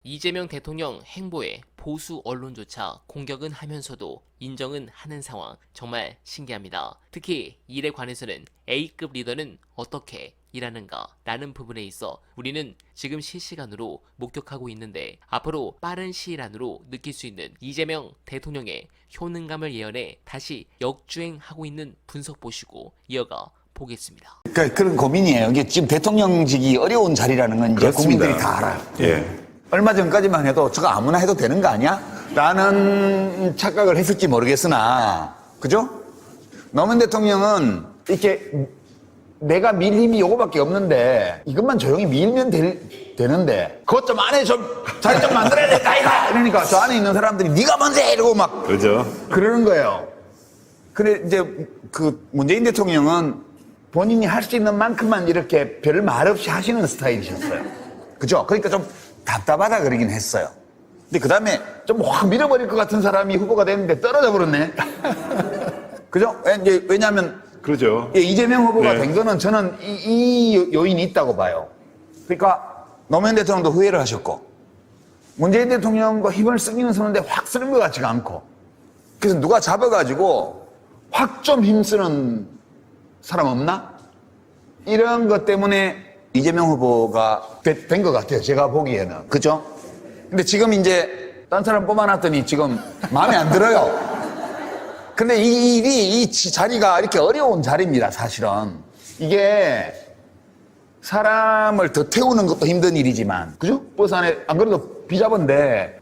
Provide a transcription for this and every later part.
이재명 대통령 행보에 보수 언론조차 공격은 하면서도 인정은 하는 상황, 정말 신기합니다. 특히 일에 관해서는 A급 리더는 어떻게 일하는가 라는 부분에 있어 우리는 지금 실시간으로 목격하고 있는데, 앞으로 빠른 시일 안으로 느낄 수 있는 이재명 대통령의 효능감을 예언해 다시 역주행하고 있는 분석 보시고 이어가 보겠습니다. 그러니까 그런 고민이에요. 이게 지금 대통령직이 어려운 자리라는 건 이제 그렇습니다. 국민들이 다 알아요. 예. 얼마 전까지만 해도 저거 아무나 해도 되는 거 아니야? 라는 착각을 했을지 모르겠으나, 그죠? 노무현 대통령은 이렇게 내가 밀 힘이 요거밖에 없는데 이것만 조용히 밀면 되는데 그것 좀 안에 좀 자리 좀 만들어야 될까 이가 이러니까 저 안에 있는 사람들이 네가 먼저 해 이러고 막 그죠. 그러는 거예요. 근데 이제 그 문재인 대통령은 본인이 할 수 있는 만큼만 이렇게 별 말 없이 하시는 스타일이셨어요. 그죠? 그러니까 좀 답답하다 그러긴 했어요. 근데 그 다음에 좀 확 밀어버릴 것 같은 사람이 후보가 됐는데 떨어져 버렸네. 그죠? 이제 왜냐하면 그러죠. 이재명 후보가 네. 된 거는 저는 이 요인이 있다고 봐요. 그러니까 노무현 대통령도 후회를 하셨고 문재인 대통령과 힘을 쓰기는 쓰는데 확 쓰는 것 같지가 않고, 그래서 누가 잡아가지고 확 좀 힘쓰는 사람 없나? 이런 것 때문에 이재명 후보가 된 것 같아요. 제가 보기에는. 그죠? 근데 지금 이제 딴 사람 뽑아놨더니 지금 마음에 안 들어요. 근데 이 자리가 이렇게 어려운 자리입니다, 사실은. 이게 사람을 더 태우는 것도 힘든 일이지만, 그죠? 버스 안에 안 그래도 비잡은데,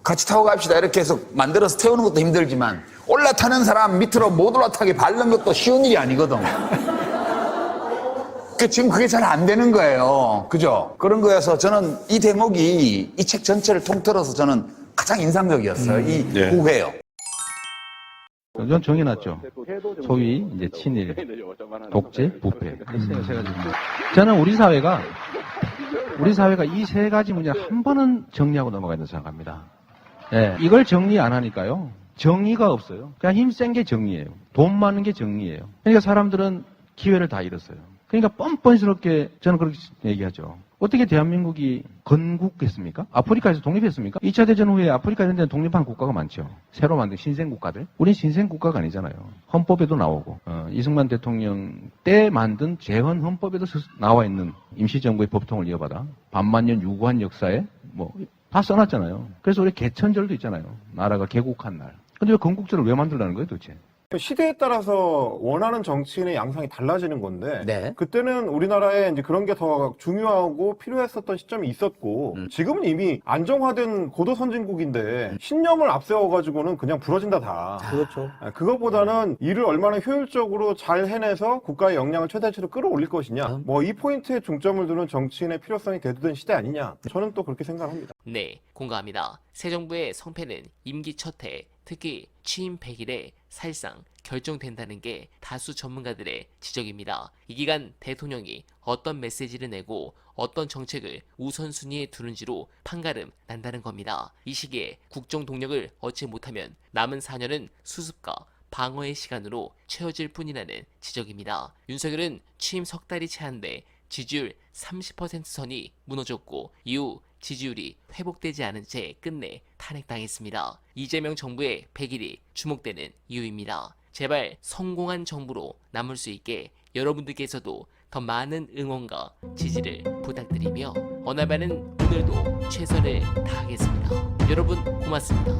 같이 타고 갑시다 이렇게 해서 만들어서 태우는 것도 힘들지만, 올라타는 사람 밑으로 못 올라타게 밟는 것도 쉬운 일이 아니거든. 지금 그게 잘 안 되는 거예요. 그죠? 그런 거여서 저는 이 대목이 이 책 전체를 통틀어서 저는 가장 인상적이었어요. 이 네. 후회요. 전 정해놨죠. 소위 이제 친일, 독재, 부패. 저는 우리 사회가 이 세 가지 문제 한 번은 정리하고 넘어가야 된다고 생각합니다. 예, 이걸 정리 안 하니까요. 정의가 없어요. 그냥 힘센 게 정의예요. 돈 많은 게 정의예요. 그러니까 사람들은 기회를 다 잃었어요. 그러니까 뻔뻔스럽게 저는 그렇게 얘기하죠. 어떻게 대한민국이 건국했습니까? 아프리카에서 독립했습니까? 2차 대전 후에 아프리카 이런 데는 독립한 국가가 많죠. 새로 만든 신생국가들. 우린 신생국가가 아니잖아요. 헌법에도 나오고 이승만 대통령 때 만든 재헌 헌법에도 나와 있는 임시정부의 법통을 이어받아 반만년 유구한 역사에 다 써놨잖아요. 그래서 우리 개천절도 있잖아요. 나라가 개국한 날. 근데 왜 건국절을 왜 만들라는 거예요 도대체? 시대에 따라서 원하는 정치인의 양상이 달라지는 건데, 네. 그때는 우리나라에 이제 그런 게 더 중요하고 필요했었던 시점이 있었고, 지금은 이미 안정화된 고도 선진국인데 신념을 앞세워가지고는 그냥 부러진다 다. 그렇죠. 그것보다는 일을 얼마나 효율적으로 잘 해내서 국가의 역량을 최대치로 끌어올릴 것이냐, 이 포인트에 중점을 두는 정치인의 필요성이 대두된 시대 아니냐, 저는 또 그렇게 생각합니다. 네, 공감합니다. 새 정부의 성패는 임기 첫해, 특히 취임 100일에 사실상 결정된다는 게 다수 전문가들의 지적입니다. 이 기간 대통령이 어떤 메시지를 내고 어떤 정책을 우선순위에 두는지로 판가름 난다는 겁니다. 이 시기에 국정 동력을 얻지 못하면 남은 4년은 수습과 방어의 시간으로 채워질 뿐이라는 지적입니다. 윤석열은 취임 석 달이 채한데 지지율 30% 선이 무너졌고 이후 지지율이 회복되지 않은 채 끝내 탄핵당했습니다. 이재명 정부의 100일이 주목되는 이유입니다. 제발 성공한 정부로 남을 수 있게 여러분들께서도 더 많은 응원과 지지를 부탁드리며, 어나바는 오늘도 최선을 다하겠습니다. 여러분 고맙습니다.